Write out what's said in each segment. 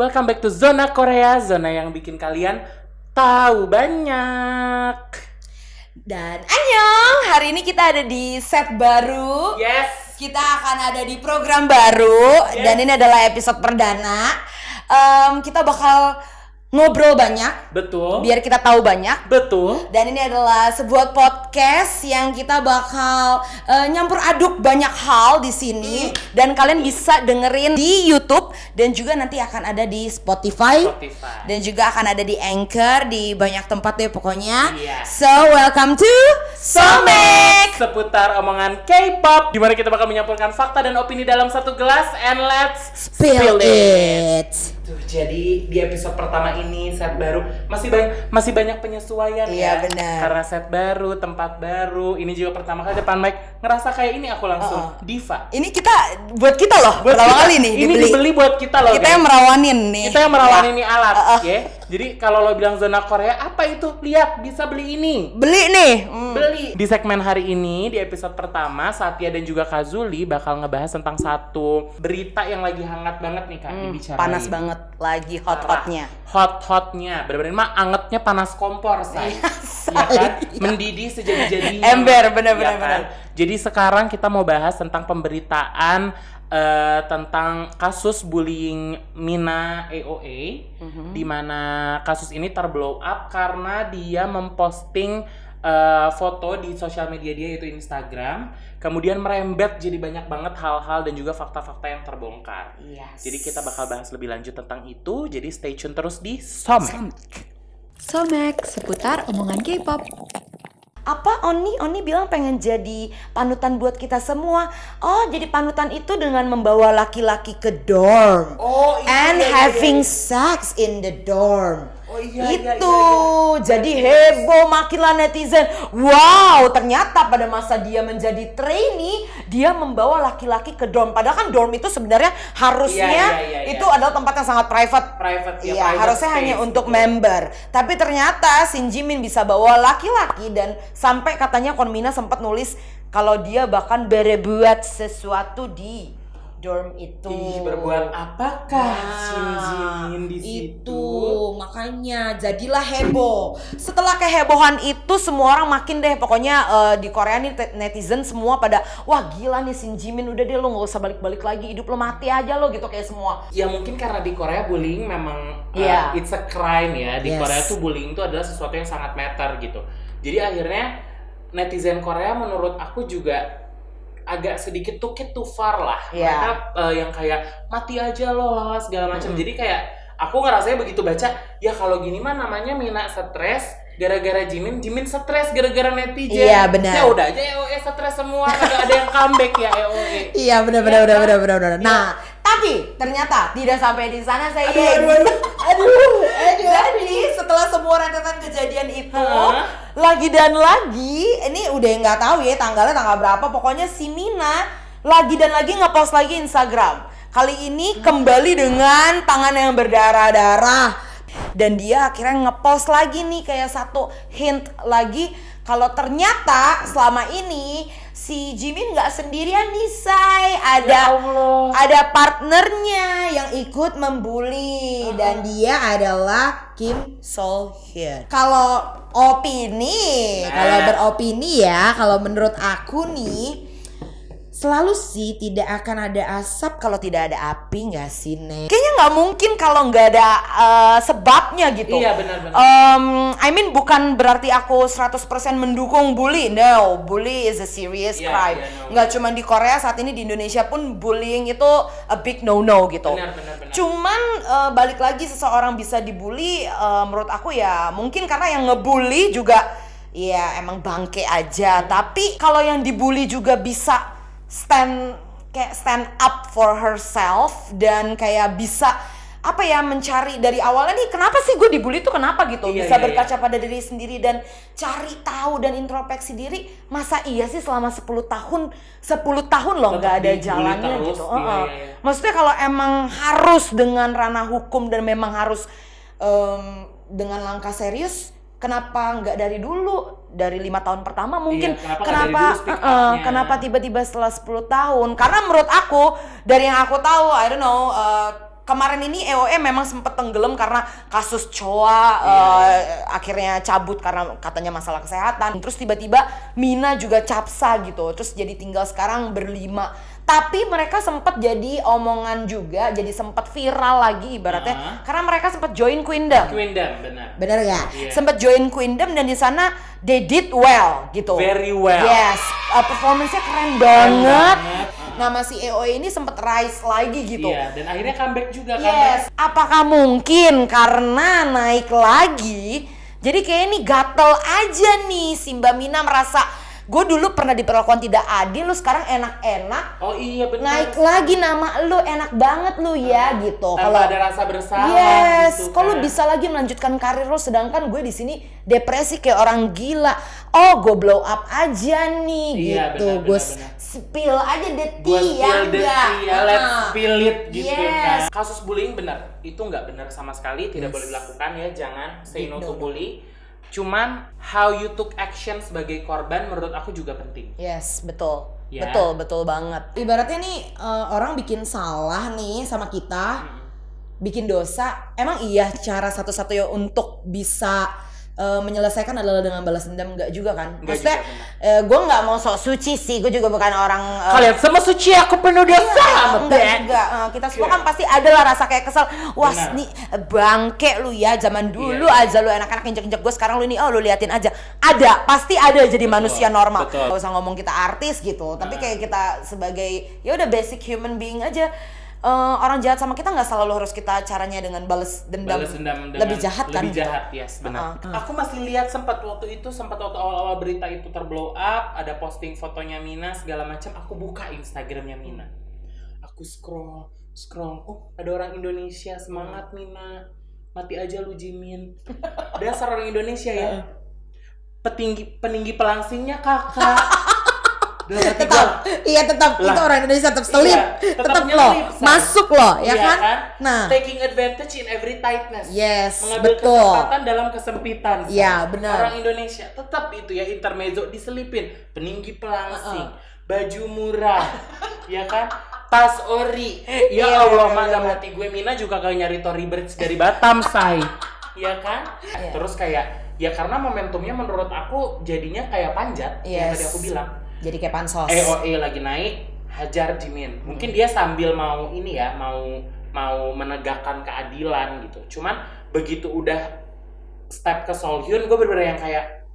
Welcome back to Zona Korea, zona yang bikin kalian tahu banyak. Dan annyeong, hari ini kita ada di set baru. Yes. Kita akan ada di program baru. Yes. Dan ini adalah episode perdana. Kita bakal ngobrol banyak. Betul. Biar kita tahu banyak. Betul. Dan ini adalah sebuah podcast yang kita bakal nyampur aduk banyak hal di sini. Dan kalian bisa dengerin di YouTube dan juga nanti akan ada di Spotify. Dan juga akan ada di Anchor, di banyak tempat deh pokoknya. Iya. So welcome to Somek. Seputar omongan K-pop, di mana kita bakal menyampurkan fakta dan opini dalam satu gelas, and let's Spill it. Tuh, jadi di episode pertama ini set baru masih banyak penyesuaian. Iya, ya. benar. Karena set baru, tempat baru. Ini juga pertama kali depan mic ngerasa kayak ini aku langsung diva. Ini buat kita loh, pertama kali nih Ini dibeli buat kita loh. Kita guys. yang merawanin nih. Kita yang merawanin ini alat, ya. Jadi kalau lo bilang zona Korea, apa itu? Lihat, bisa beli ini. Beli nih. Beli. Di segmen hari ini, di episode pertama, Satya dan juga Kazuli bakal ngebahas tentang satu berita yang lagi hangat banget nih Kak, dibicarain. Panas banget, lagi hot-hotnya. Hot-hotnya, bener-bener mah angetnya panas kompor, say. Ya kan? Mendidih sejadi-jadinya. Ember, ya bener-bener. kan? Jadi sekarang kita mau bahas tentang pemberitaan tentang kasus bullying Mina EOA, di mana kasus ini terblow up karena dia memposting foto di sosial media dia, yaitu Instagram, kemudian merembet jadi banyak banget hal-hal dan juga fakta-fakta yang terbongkar. Yes. Jadi kita bakal bahas lebih lanjut tentang itu, jadi stay tune terus di Somek. Somek, seputar omongan K-pop. Apa Oni bilang pengen jadi panutan buat kita semua. Oh, jadi panutan itu dengan membawa laki-laki ke dorm. Oh, iya, And iya, having sex in the dorm. Oh, iya, Itu iya. jadi heboh, makinlah netizen. Wow, ternyata pada masa dia menjadi trainee, dia membawa laki-laki ke dorm. Padahal kan dorm itu sebenarnya harusnya Iya. itu adalah tempat yang sangat private. Private, ya, Iya, private harusnya space, hanya untuk betul. member. Tapi ternyata Shin Jimin bisa bawa laki-laki, dan sampai katanya Konmina sempat nulis kalau dia bahkan berbuat sesuatu di dorm itu. Ih, berbuat apakah Shin Jimin di situ? Itu makanya jadilah heboh. Setelah kehebohan itu semua orang makin deh pokoknya di Korea nih netizen semua pada wah gila nih Shin Jimin, udah deh lo nggak usah balik-balik lagi, hidup lo mati aja lo gitu kayak semua. Ya mungkin karena di Korea bullying memang Iya. it's a crime ya. Di Yes. Korea tuh bullying itu adalah sesuatu yang sangat matter gitu. Jadi akhirnya netizen Korea menurut aku juga agak sedikit too far lah. Iya. Mereka yang kayak mati aja lo lah segala macam. Jadi kayak aku ngerasanya begitu baca, ya kalau gini mah namanya Mina stres gara-gara Jimin stres gara-gara netizen. Iya, benar. Ya udah aja EOE stres semua, kagak ada yang comeback ya EOE. Iya benar. Nah, tapi ternyata tidak sampai di sana saya. Aduh. Jadi setelah semua rentetan kejadian itu, lagi dan lagi, ini udah nggak tahu ya tanggal berapa, pokoknya si Mina lagi dan lagi ngepost lagi Instagram. Kali ini kembali dengan tangan yang berdarah-darah. Dan dia akhirnya ngepost lagi nih kayak satu hint lagi kalau ternyata selama ini si Jimin nggak sendirian nih, Say. Ada partnernya yang ikut membuli, dan dia adalah Kim So Hyun. Kalau beropini ya, kalau menurut aku nih selalu sih tidak akan ada asap kalau tidak ada api, nggak sih, Nek? Kayaknya nggak mungkin kalau nggak ada sebabnya gitu. Iya, benar. I mean bukan berarti aku 100% mendukung bully. No, bully is a serious crime. Nggak cuma di Korea, saat ini di Indonesia pun bullying itu a big no-no gitu. Benar. Cuman balik lagi seseorang bisa dibully, menurut aku ya mungkin karena yang ngebully juga ya emang bangke aja. Tapi kalau yang dibully juga bisa stand up for herself dan kayak bisa mencari dari awalnya nih kenapa sih gue dibully tuh kenapa gitu. Bisa berkaca pada diri sendiri dan cari tahu dan introspeksi diri. Masa iya sih selama 10 tahun loh nggak ada jalannya terus, gitu. Maksudnya kalau emang harus dengan ranah hukum dan memang harus dengan langkah serius, kenapa nggak dari dulu? Dari 5 tahun pertama mungkin. Kenapa tiba-tiba setelah 10 tahun? Karena menurut aku, dari yang aku tahu, I don't know, kemarin ini EOE memang sempat tenggelam karena kasus Choa akhirnya cabut karena katanya masalah kesehatan. Terus tiba-tiba Mina juga capsa gitu. Terus jadi tinggal sekarang berlima. Tapi mereka sempat jadi omongan juga, jadi sempat viral lagi ibaratnya karena mereka sempat join Queendom. Benar. Benar nggak? Yeah. Sempat join Queendom dan di sana they did well gitu. Very well. Yes, performance-nya keren banget. Nama si EOE ini sempat rise lagi gitu. Iya, dan akhirnya comeback juga kan. Yes. Apakah mungkin karena naik lagi, jadi kayak ini gatel aja nih si Mbak Mina merasa gue dulu pernah diperlakukan tidak adil, lu sekarang enak-enak. Oh iya benar. Naik lagi nama lu, enak banget lu ya gitu. Kalau ada rasa bersalah. Yes, gitu, kalau kan. bisa lagi melanjutkan karir lo, sedangkan gue di sini depresi kayak orang gila. Oh, gue blow up aja nih Iya, gitu. benar, Gue benar. spill aja the Gua tea ya spill the enggak? tea, let's spill it gitu Yes. kan. Kasus bullying benar, itu nggak benar sama sekali, tidak boleh dilakukan ya, jangan say no to bully. Cuman how you took action sebagai korban menurut aku juga penting. Yes, betul. Ya. Betul banget. Ibaratnya nih orang bikin salah nih sama kita, bikin dosa. Emang iya cara satu-satunya untuk bisa menyelesaikan adalah dengan balas dendam? Enggak juga kan? Enggak Maksudnya juga, gue nggak mau sok suci sih, gue juga bukan orang Kalian semua suci, aku penuh dosa. enggak juga. Kita semua kan pasti ada lah rasa kayak kesel. Wah, Benar. nih bangke lu ya, zaman dulu Iya. aja lu enak-enak injek-injek gue, sekarang lu ini lu liatin aja. Ada, pasti ada jadi manusia normal. betul. Gak usah ngomong kita artis gitu, tapi kayak kita sebagai ya udah basic human being aja. Orang jahat sama kita nggak selalu harus kita caranya dengan balas dendam, lebih jahat kan? Lebih jahat, yes, benar. Aku masih lihat sempat waktu awal-awal berita itu terblow up, ada posting fotonya Mina segala macam. Aku buka Instagramnya Mina, aku scroll, oh ada orang Indonesia, semangat Mina, mati aja lu Jimin. Dasar orang Indonesia ya. Peninggi pelangsingnya kakak. Tetap, iya tetap, itu orang Indonesia tetap selip, Iya, tetap nyelip, loh, say. masuk loh, ya Iya kan? Nah, taking advantage in every tightness. yes, Mengambil betul. kesempatan dalam kesempitan. say. Iya, benar. Orang Indonesia tetap itu ya, intermezzo diselipin, peninggi pelangsing, baju murah, ya kan? Tas ori. Ya Iya, Allah, iya, dalam iya. hati gue Mina juga kayak nyari Tory Burch dari Batam, say. Ya kan? Iya. Terus kayak ya karena momentumnya menurut aku jadinya kayak panjat yang Yes. tadi aku bilang. Jadi kayak pansos. EOE lagi naik, hajar Jimin. Mungkin dia sambil mau ini ya, mau menegakkan keadilan gitu. Cuman begitu udah step ke Solhyun, gue bener-bener yang kayak,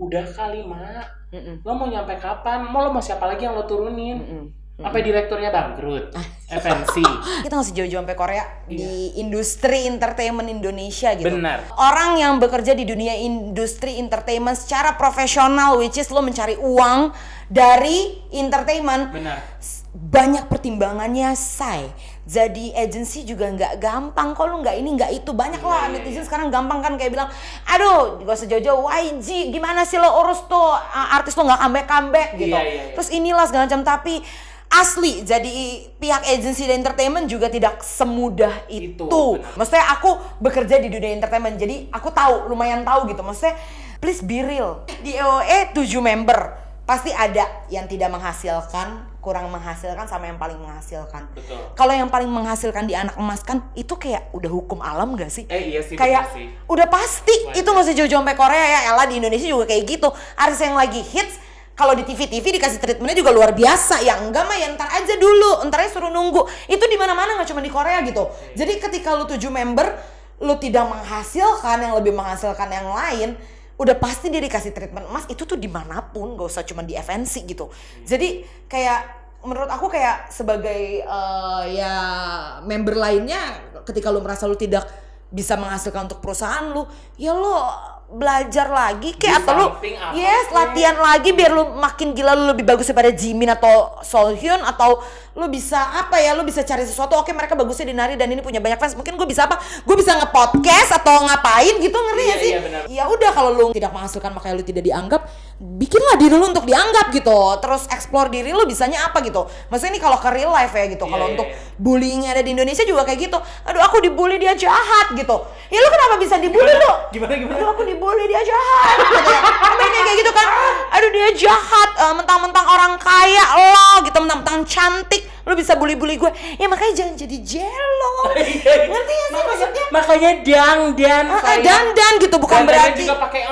udah kali Mak, lo mau nyampe kapan? Lo mau siapa lagi yang lo turunin? Sampai direkturnya bangkrut, FNC. Kita nggak usah jauh-jauh sampai Korea, di industri entertainment Indonesia gitu. Benar. Orang yang bekerja di dunia industri entertainment secara profesional, which is lo mencari uang dari entertainment. Benar. Banyak pertimbangannya, say. Jadi agency juga nggak gampang. Kalau nggak ini nggak itu, banyak lah netizen sekarang gampang kan kayak bilang, aduh gak usah jauh-jauh, YG gimana sih lo urus tuh artis lo nggak comeback gitu. Iya. Terus inilah segala macam, tapi asli jadi pihak agensi dan entertainment juga tidak semudah itu. Benar. Maksudnya aku bekerja di dunia entertainment, jadi aku tahu, lumayan tahu gitu. Maksudnya please be real. Di EOE 7 member, pasti ada yang tidak menghasilkan, kurang menghasilkan, sama yang paling menghasilkan. Betul. Kalau yang paling menghasilkan di Anak Emas kan itu kayak udah hukum alam gak sih? Iya sih, Kayak bener sih. udah pasti. Wajar. Itu gak usah jauh-jauh sampai Korea ya. Elah di Indonesia juga kayak gitu. Artis yang lagi hits, kalau di TV dikasih treatmentnya juga luar biasa. Ya enggak mah ya ntar aja dulu, ntar aja suruh nunggu. Itu di mana-mana, nggak cuma di Korea gitu. Jadi ketika lu 7 member, lu tidak menghasilkan, yang lebih menghasilkan yang lain, udah pasti dia dikasih treatment emas. Itu tuh dimanapun, gak usah cuma di FNC gitu. Jadi kayak menurut aku kayak sebagai ya member lainnya, ketika lu merasa lu tidak bisa menghasilkan untuk perusahaan lu, ya lu belajar lagi kayak, Do atau lu something apa yes kek. latihan lagi biar lu makin gila, lu lebih bagus daripada Jimin atau Solhyun, atau lu bisa apa ya, lu bisa cari sesuatu. Oke, mereka bagusnya di nari dan ini punya banyak fans, mungkin gue bisa apa, gue bisa nge-podcast atau ngapain gitu, ngerti Iya, gak sih? iya, benar. Ya udah, kalau lu tidak menghasilkan makanya lu tidak dianggap, bikinlah diri lu untuk dianggap gitu. Terus explore diri lu bisanya apa gitu. Maksudnya ini kalau ke real life ya gitu. Kalau Iya, untuk iya. bullying yang ada di Indonesia juga kayak gitu. Aduh, aku dibully, dia jahat gitu. Ya lu kenapa bisa dibully lu? Gimana? Aduh, aku dibully, dia jahat gitu ya. Mainnya kayak gitu kan. Aduh, dia jahat, mentang-mentang orang kaya lo gitu, mentang-mentang cantik lu bisa bully-bully gue. Ya makanya jangan jadi jello. Ngerti gak sih maksudnya? Makanya dan Dan gitu bukan berarti juga pakai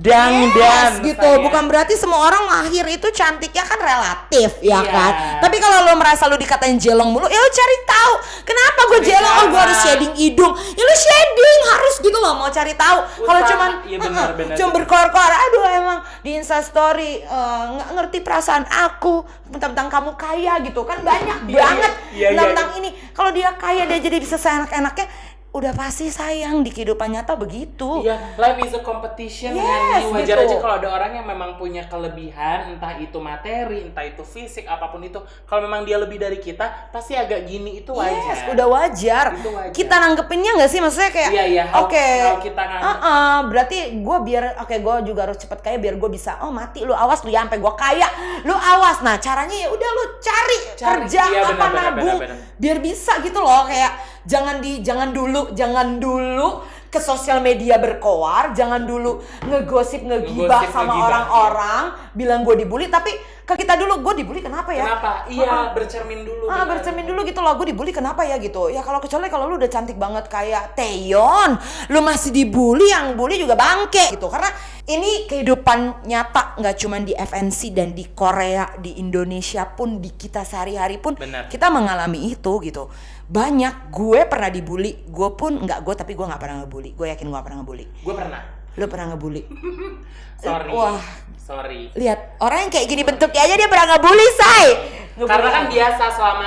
dan gitu, sayang. bukan berarti semua orang lahir itu cantiknya kan relatif ya Iya. kan. Tapi kalau lo merasa lo dikatain jelong mulu, ya lo cari tahu kenapa gue jelong. Oh, gue harus shading hidung. Ya lo shading harus gitu loh, mau cari tahu. Kalau cuman iya benar. cuma berkoar-koar, aduh emang di Instastory nggak ngerti perasaan aku tentang kamu kaya gitu kan, banyak banget tentang ini. Kalau dia kaya dia jadi bisa seenak-enaknya, udah pasti sayang di kehidupan nyata begitu. Iya, life is a competition Yes, kan. Wajar gitu. aja kalau ada orang yang memang punya kelebihan, entah itu materi, entah itu fisik, apapun itu. Kalau memang dia lebih dari kita, pasti agak gini, itu wajar. Yes, udah wajar. Itu wajar. Kita nanggepinnya nggak sih, maksudnya kayak Iya, oke, how kita nganggep. berarti gue biar gue juga harus cepet kaya biar gue bisa mati lu awas lu ya sampai gue kaya lu awas. Nah caranya ya udah lu cari kerja Iya, apa benar, nabung benar. biar bisa gitu loh. Kayak jangan dulu ke sosial media berkoar, jangan dulu ngegosip ngegibah sama ngegibah, orang-orang bilang gue dibully, tapi ke kita dulu, gue dibully kenapa ya? Kenapa? Iya, bercermin dulu. Bercermin dulu gitu loh, gue dibully kenapa ya gitu. Ya kalau kecuali kalau lu udah cantik banget kayak Taeyeon, lu masih dibully, yang bully juga bangke gitu. Karena ini kehidupan nyata, nggak cuma di FNC dan di Korea, di Indonesia pun, di kita sehari-hari pun Benar. kita mengalami itu gitu. Banyak, gue pernah dibully, tapi gue nggak pernah ngebully. Gue yakin gue nggak pernah ngebully. Gue pernah. Lu pernah ngebully? Sorry. Wah. Sorry. Lihat orang yang kayak gini bentuknya aja dia pernah ngebully, say. Karena kan biasa selama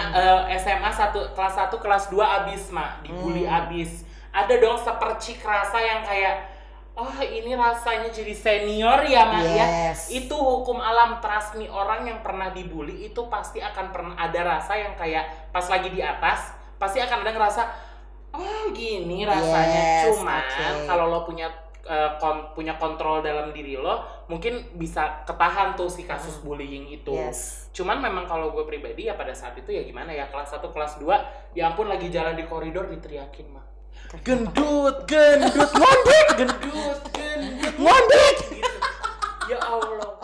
SMA kelas 1, kelas 2 abis, Mak. Dibully abis. Ada dong sepercik rasa yang kayak, oh ini rasanya jadi senior ya, Mak ya. Yes. Itu hukum alam, trust me. Orang yang pernah dibully itu pasti akan pernah ada rasa yang kayak pas lagi di atas, pasti akan ada ngerasa, oh gini rasanya. Yes, Cuman okay. kalau lo punya kontrol dalam diri lo, mungkin bisa ketahan tuh si kasus bullying itu. Yes. Cuman memang kalau gue pribadi ya pada saat itu ya gimana ya, kelas 1, kelas 2, ya ampun lagi jalan di koridor diteriakin, Mah. Gendut, ngondek, gendut, ngondek. Gitu. Ya Allah.